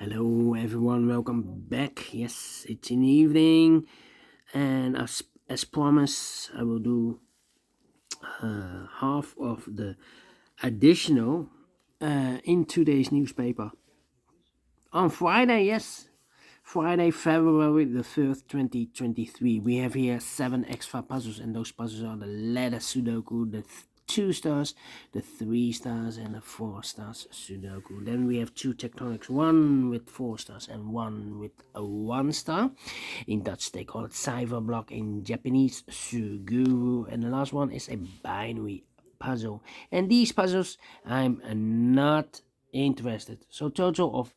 Hello, everyone. Welcome back. Yes, it's in the evening, and as promised, I will do half of the additional in today's newspaper on Friday. Yes, Friday, February the 3rd, 2023. We have here 7 extra puzzles, and those puzzles are the letter Sudoku, the 2 stars, the 3 stars, and the 4 stars Sudoku. Then we have 2 tectonics, one with 4 stars and one with a 1 star. In Dutch, they call it cipher block. In Japanese, Suguru. And the last one is a binary puzzle. And these puzzles, I'm not interested. So, total of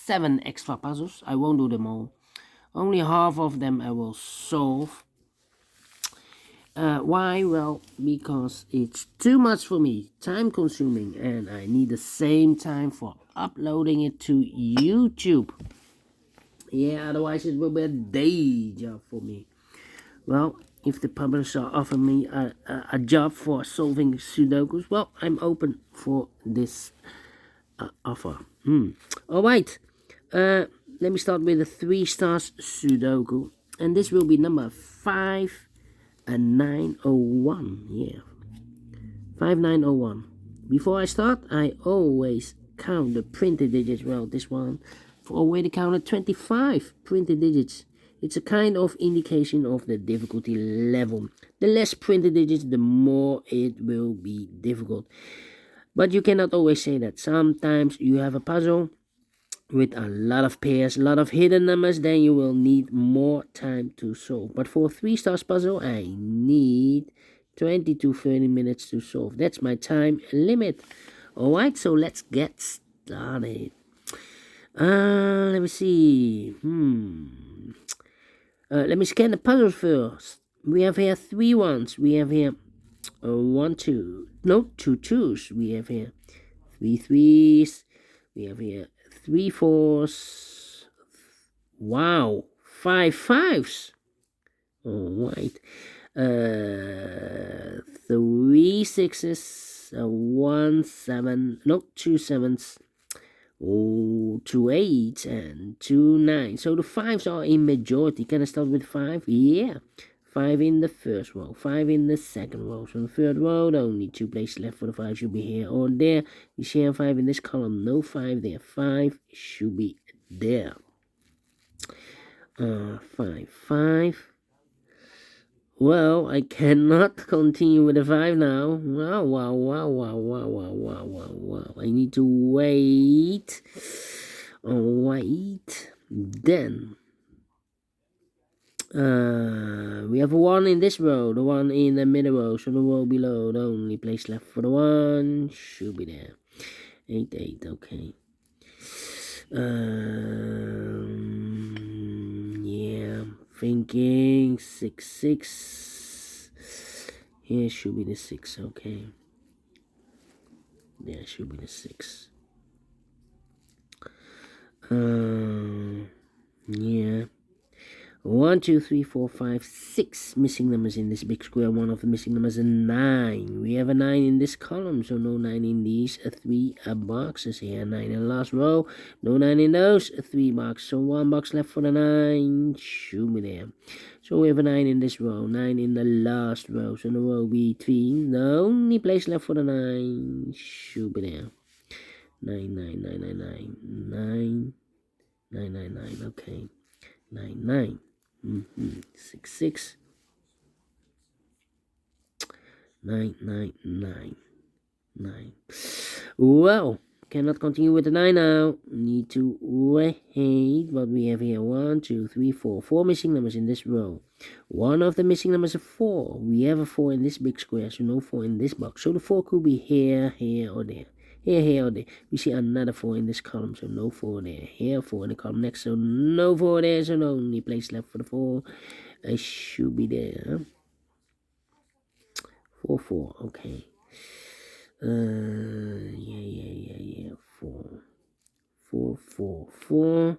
7 extra puzzles. I won't do them all. Only half of them I will solve. Why? Well, because it's too much for me, time consuming, and I need the same time for uploading it to YouTube. Yeah, otherwise it will be a day job for me. Well, if the publisher offer me a job for solving Sudokus, well, I'm open for this offer. Alright, let me start with the 3 stars Sudoku, and this will be number 5901. Yeah, 5901. Before I start, I always count the printed digits. Well, this one already counted 25 printed digits. It's a kind of indication of the difficulty level. The less printed digits, the more it will be difficult. But you cannot always say that. Sometimes you have a puzzle with a lot of pairs, a lot of hidden numbers, then you will need more time to solve. But for a 3 stars puzzle, I need 20 to 30 minutes to solve. That's my time limit. Alright, so let's get started. Let me see. Let me scan the puzzle first. We have here 3 ones. We have here 1, 2. No, 2 twos. We have here 3 threes. We have here 3 fours. Wow, 5 fives. All right. 3 sixes. 1 7. No, 2 sevens. 2 eights and 2 nines. So the fives are in majority. Can I start with 5? Yeah. 5 in the first row, 5 in the second row. So the third row, only 2 places left for the 5 should be here or there. You see a 5 in this column, no 5 there. 5 should be there. 5, 5. Well, I cannot continue with the 5 now. Wow. I need to wait. Wait. Then we have a 1 in this row, the 1 in the middle row, so the row below, the only place left for the 1 should be there. 8, 8, okay. Yeah, thinking 6, 6. Here should be the 6, okay. There should be the 6. Yeah. 1, 2, 3, 4, 5, 6 missing numbers in this big square. One of the missing numbers is 9. We have a 9 in this column, so no 9 in these 3 boxes here. 9 in the last row, no 9 in those 3 boxes. So 1 box left for the 9 should be there. So we have a 9 in this row, 9 in the last row. So the row between, the only place left for the 9 should be there. 9, 9, 9, 9, 9, 9, 9, 9, 9, okay. 9, 9. 6, 6. 9, 9, 9. 9. Well, cannot continue with the 9 now. Need to wait. What we have here? 1, 2, 3, 4. 4 missing numbers in this row. One of the missing numbers is 4. We have a 4 in this big square, so no 4 in this box. So the 4 could be here, here, or there. Here, or there. We see another 4 in this column, so no 4 there. Here, 4 in the column next, so no 4 there, so no only place left for the 4. It should be there. 4, 4, okay. Yeah. 4. 4, 4, 4.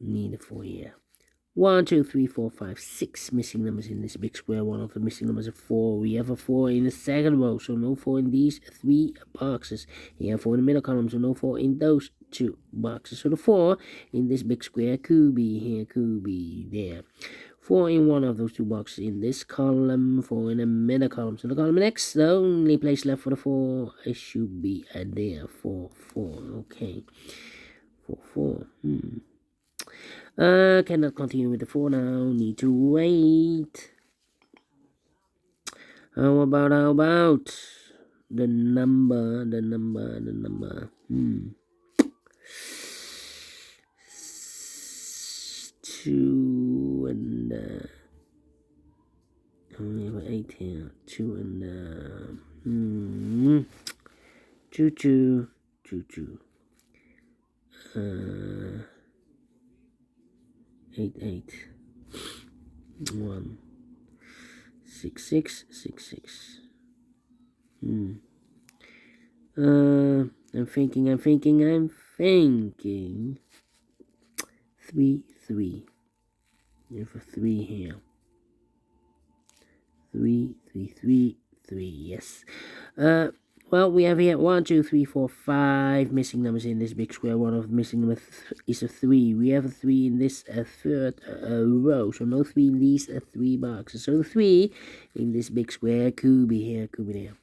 Need a 4 here. 1, 2, 3, 4, 5, 6 missing numbers in this big square. One of the missing numbers is 4. We have a 4 in the second row, so no 4 in these 3 boxes. Here 4 in the middle column, so no 4 in those 2 boxes. So the 4 in this big square could be here, could be there. 4 in one of those 2 boxes in this column, 4 in the middle column. So the column next, the only place left for the 4, it should be there. 4, 4, okay. 4, 4, cannot continue with the 4 now, need to wait. How about the number, 2 and, we have 8 here, 2 and, 2, 2, 2, 2. 8, 8, 1, 6, 6, 6, 6. I'm thinking. 3, 3. You have a 3 here. 3, 3, 3, 3. Yes. Well, we have here 1, 2, 3, 4, 5 missing numbers in this big square. One of the missing numbers is a 3. We have a 3 in this third row, so no 3 in these 3 boxes. So the 3 in this big square could be here, could be there.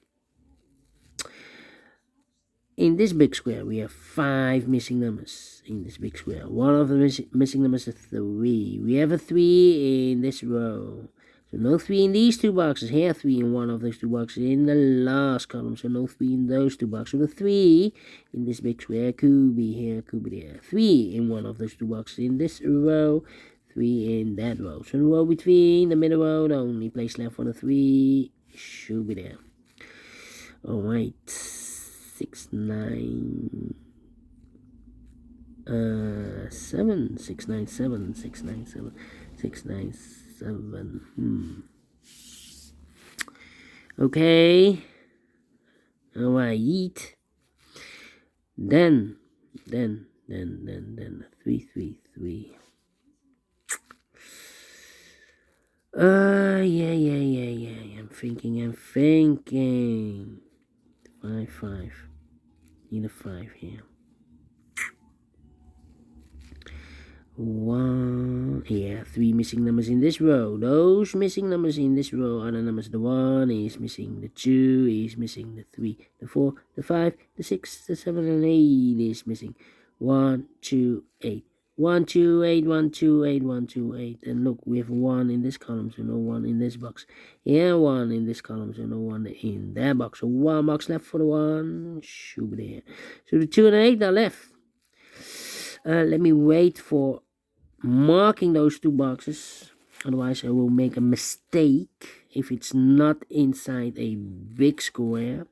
In this big square, we have 5 missing numbers in this big square. One of the missing numbers is 3. We have a 3 in this row. So no 3 in these 2 boxes. Here 3 in one of those 2 boxes in the last column. So no 3 in those 2 boxes. So the 3 in this big square could be here, could be there. 3 in one of those 2 boxes in this row. 3 in that row. So the row between the middle row, the only place left for the 3 should be there. Alright. 6, 9, 7, 6, 9, 7, 6, 9, 7, 6, 9, 7. Okay. Alright. Then 3, 3, 3. Yeah. I'm thinking. 5, 5. Need a 5 here. 1. Yeah, 3 missing numbers in this row. Those missing numbers in this row are the numbers. The 1 is missing, the 2 is missing, the 3, the 4, the 5, the 6, the 7, and 8 is missing. 1, 2, 8. 1, 2, 8, 1, 2, 8, 1, 2, 8. And look, we have 1 in this column, so no 1 in this box. Yeah, 1 in this column, so no 1 in that box. So 1 box left for the 1. Should be there. So the 2 and 8 are left. Let me wait for marking those 2 boxes. Otherwise, I will make a mistake if it's not inside a big square.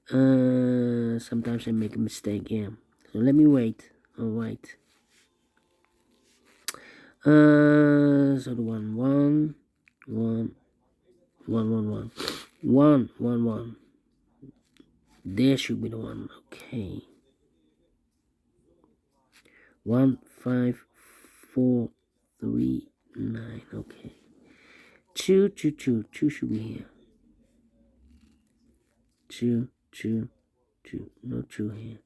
Sometimes I make a mistake, yeah. So let me wait. Alright. So the 1, 1, 1, 1, 1, 1, 1, 1, 1. There should be the 1. Okay. 1, 5, 4, 3, 9. Okay. 2, 2, 2. 2 should be here. 2, 2, 2. No 2 here.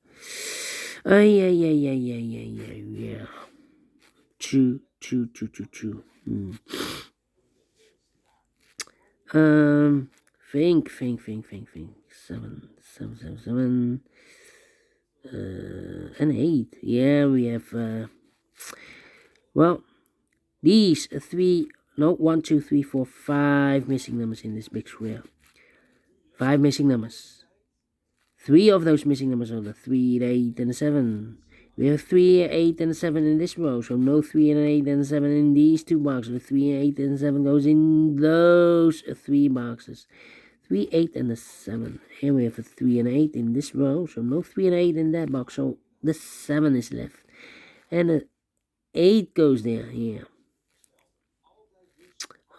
Yeah. 2, 2, 2, 2, 2. Think. 7, 7, 7, 7. And 8. Yeah, we have, well, these 3, no, 1, 2, 3, 4, 5 missing numbers in this big square. 5 missing numbers. 3 of those missing numbers are the 3, the 8, and the 7. We have 3, 8, and 7 in this row, so no 3 and 8 and 7 in these 2 boxes. The 3, 8, and 7 goes in those 3 boxes. 3, 8, and a 7. Here we have a 3 and 8 in this row, so no 3 and 8 in that box, so the 7 is left. And the 8 goes there, here.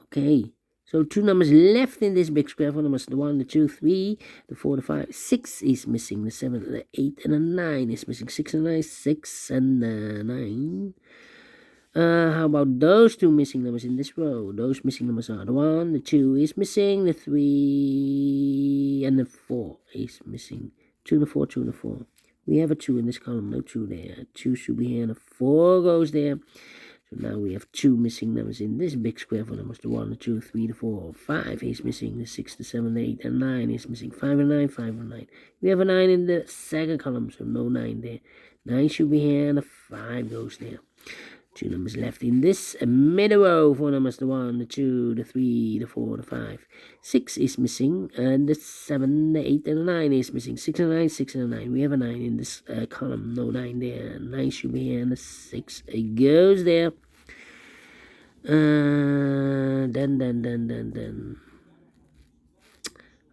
Okay, so 2 numbers left in this big square. 4 numbers, the 1, the 2, 3, the 4, the 5, 6 is missing. The 7, the 8, and the 9 is missing. 6 and 9, 6 and 9. How about those two missing numbers in this row? Those missing numbers are the 1, the 2 is missing, the 3, and the 4 is missing. 2 and the 4, 2 and the 4. We have a 2 in this column, no 2 there. 2 should be here, and a 4 goes there. So now we have 2 missing numbers in this big square for numbers. The 1, the 2, 3, the 4, 5 is missing, the 6, the 7, the 8, and 9 is missing. 5 and 9, 5 and 9. We have a 9 in the second column, so no 9 there. 9 should be here, and a 5 goes there. 2 numbers left in this middle row for numbers. The 1, the 2, the 3, the 4, the 5. 6 is missing, and the 7, the 8, and the 9 is missing. 6 and 9, 6 and 9. We have a 9 in this column. No 9 there. 9 should be here, and the 6 goes there. Then.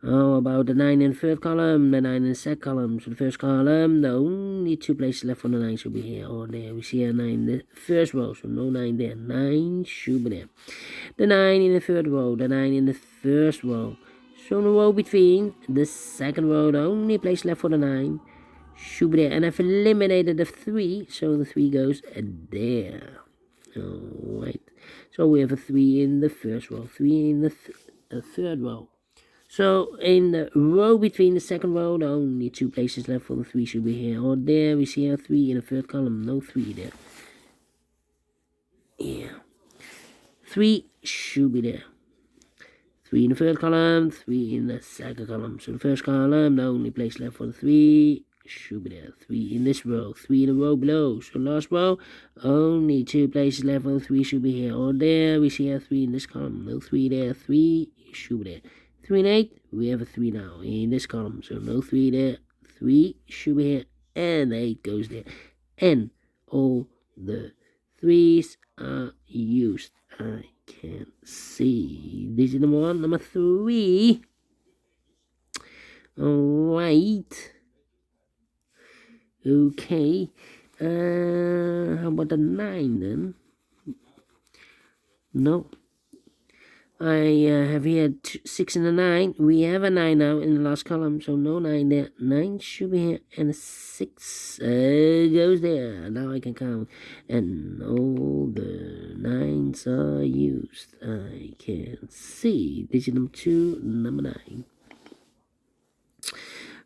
How about the 9 in the third column, the 9 in the second column? So the first column, the only 2 places left for the 9 should be here or there. We see a 9 in the first row, so no 9 there. 9 should be there. The 9 in the third row, the 9 in the first row. So the row between the second row, the only place left for the 9 should be there. And I've eliminated the 3, so the 3 goes there. Alright. So we have a 3 in the first row, 3 in the third row. So in the row between the second row, the only 2 places left for the 3 should be here or there. We see a 3 in the third column, no 3 there. Yeah. 3 should be there. 3 in the third column, 3 in the second column. So the first column, the only place left for the 3 should be there. 3 in this row, 3 in the row below. So last row, only 2 places left for the 3 should be here or there. We see a 3 in this column, no 3 there. 3 should be there. 3 and 8, we have a 3 now in this column, so no 3 there. 3 should be here, and 8 goes there. And all the 3s are used. I can't see. Digit number 1, number 3. Alright. Okay. How about the 9 then? No. I have here 6 and a 9. We have a 9 now in the last column, so no 9 there. 9 should be here, and a 6 goes there. Now I can count, and all the 9s are used. I can see digit number 2, number 9.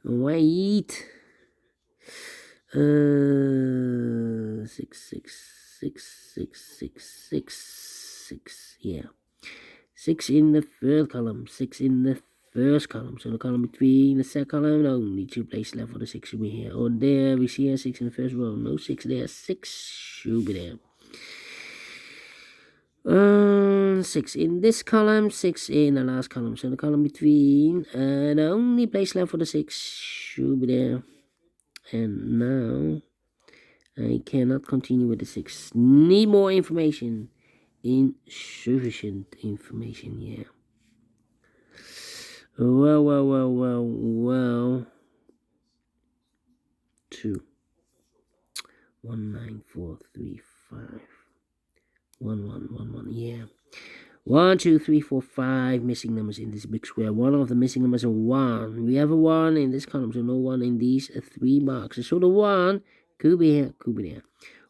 Wait. 6. Yeah. 6 in the third column, 6 in the first column. So the column between the second column, only 2 places left for the 6 should be here or there. We see a 6 in the first row, no 6 there. 6 should be there. 6 in this column, 6 in the last column. So the column between, the only place left for the 6 should be there. And now I cannot continue with the 6. Need more information. Insufficient information, yeah. Well. 2, 1, 9, 4, 3, 5, 1, 1, 1, 1, yeah. 1, 2, 3, 4, 5 missing numbers in this big square. One of the missing numbers is 1. We have a 1 in this column, so no 1 in these 3 boxes. So the 1 could be here, could be there.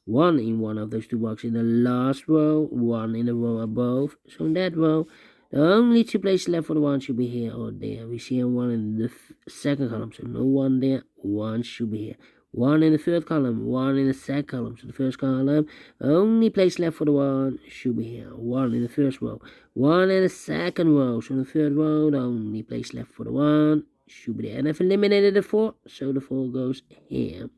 1 in one of those 2 boxes in the last row, 1 in the row above. So in that row, the only 2 places left for the 1 should be here or there. We see a 1 in the second column, so no 1 there. 1 should be here. 1 in the third column, 1 in the second column. So the first column, only place left for the 1 should be here. 1 in the first row, 1 in the second row. So the third row, the only place left for the 1 should be there. And I've eliminated the 4, so the 4 goes here.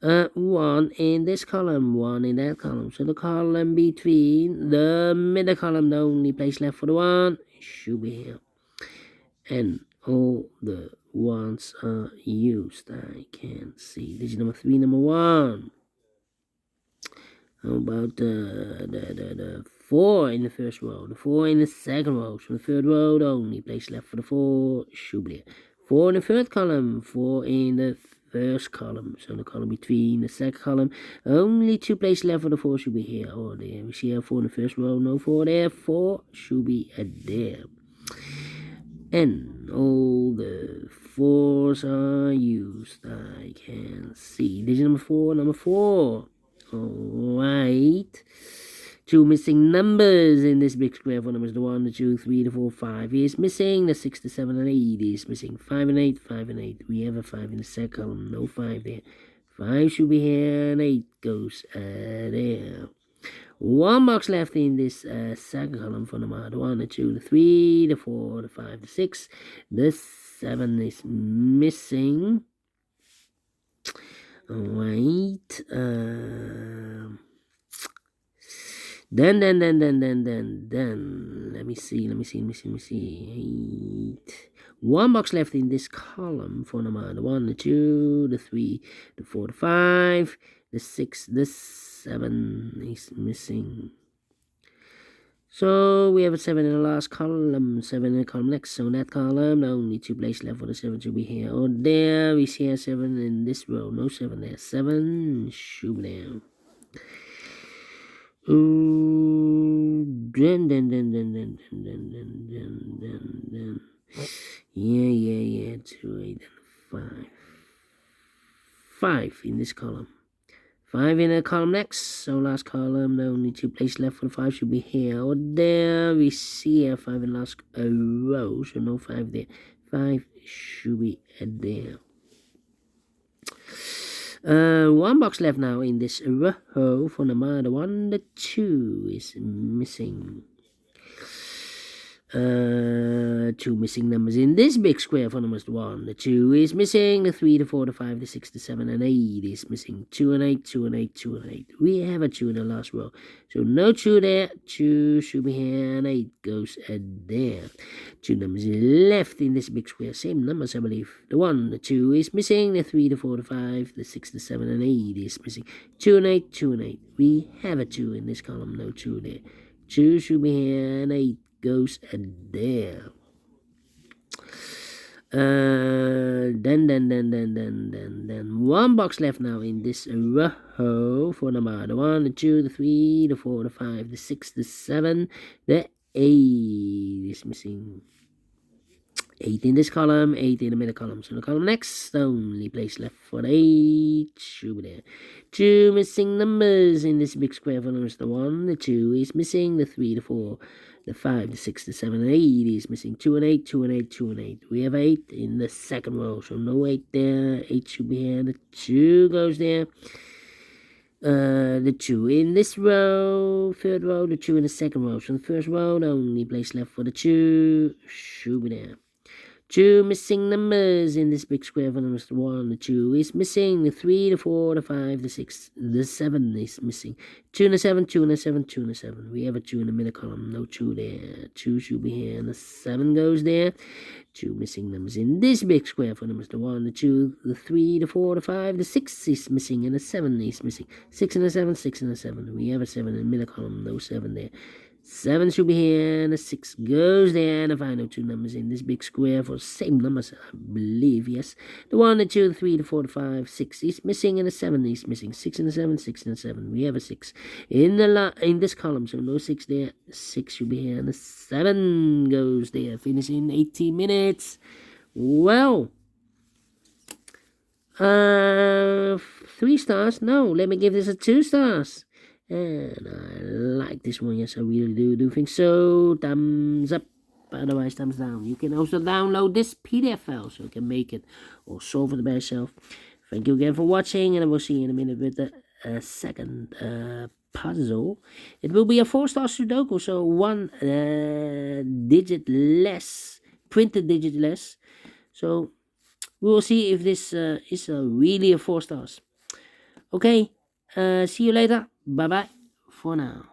1 in this column, 1 in that column. So the column between the middle column, the only place left for the 1 should be here. And all the 1s are used. I can't see. Digit number 3, number 1. How about the 4 in the first row, the 4 in the second row. So the third row, the only place left for the 4 should be there. 4 in the third column, 4 in the first column. So the column between the second column, only 2 places left for the 4 should be here or there. We see a 4 in the first row, no 4 there. 4 should be there. And all the 4s are used. I can see. Digit number 4, number 4. Alright. Two missing numbers in this big square for numbers. The 1, the 2, 3, the 4, 5 is missing. The 6, the 7, and 8 is missing. 5 and 8, 5 and 8. We have a 5 in the second column. No 5 there. 5 should be here, and 8 goes there. One box left in this second column for number 1, the 2, the 3, the 4, the 5, the 6. The 7 is missing. Alright. Then. Let me see. 8. One box left in this column for number 1, the 2, the 3, the 4, the 5, the 6, the 7 is missing. So we have a 7 in the last column, 7 in the column next. So in that column, only 2 places left for the 7 to be here or there. We see a 7 in this row, no 7 there. 7 should be there. Then. Yeah. 2, 8, and 5. 5 in this column. 5 in the column next. So last column, only 2 places left for the 5 should be here or there. We see a 5 in the last row, so no 5 there. 5 should be there. One box left now in this row for number 1, the 2 is missing. 2 missing numbers in this big square for numbers. 1, the 2 is missing. The 3, the 4, the 5, the 6, the 7, and 8 is missing. 2 and 8, 2 and 8, 2 and 8. We have a 2 in the last row, so no 2 there. 2 should be here, and 8 goes there. 2 numbers left in this big square, same numbers I believe. The 1, the 2 is missing. The 3, the 4, the 5, the 6, the 7, and 8 is missing. 2 and 8, 2 and 8. We have a 2 in this column, no 2 there. 2 should be here, and 8 goes there. Then one box left now in this row for number 1, the 2, the 3, the 4, the 5, the 6, the 7, the 8 is missing. 8 in this column, 8 in the middle column. So the column next, the only place left for the 8 should be there. 2 missing numbers in this big square for numbers. The 1, the 2 is missing. The 3, the 4, the 5, the 6, the 7, and 8 is missing. 2 and 8, 2 and 8, 2 and 8. We have 8 in the second row, so no 8 there. 8 should be here. The 2 goes there. The 2 in this row, third row, the 2 in the second row. So the first row, the only place left for the 2 should be there. 2 missing numbers in this big square for numbers. 1, the 2 is missing. The 3, the 4, the 5, the 6, the 7 is missing. 2 and a 7, 2 and a 7, 2 and a 7. We have a 2 in the middle column, no 2 there. 2 should be here, and the 7 goes there. 2 missing numbers in this big square for numbers. The 1, the 2, the 3, the 4, the 5, the 6 is missing, and the 7 is missing. 6 and a 7, 6 and a 7. We have a 7 in the middle column, no 7 there. 7 should be here, and the 6 goes there, and the final 2 numbers in this big square for the same numbers, I believe, yes. The 1, the 2, the 3, the 4, the 5, 6 is missing, and the 7 is missing. 6 and a 7, 6 and a 7. We have a 6 in this column, so no 6 there. 6 should be here, and the 7 goes there. Finish in 18 minutes. Well, 3 stars? No, let me give this a 2 stars. And I like this one, yes, I really do think so. Thumbs up, otherwise thumbs down. You can also download this PDF file so you can make it or solve it by yourself. Thank you again for watching, and I will see you in a minute with the second puzzle. It will be a 4-star Sudoku, so 1 digit less, printed digit less. So we will see if this is really a 4 stars. Okay, see you later. Bye-bye for now.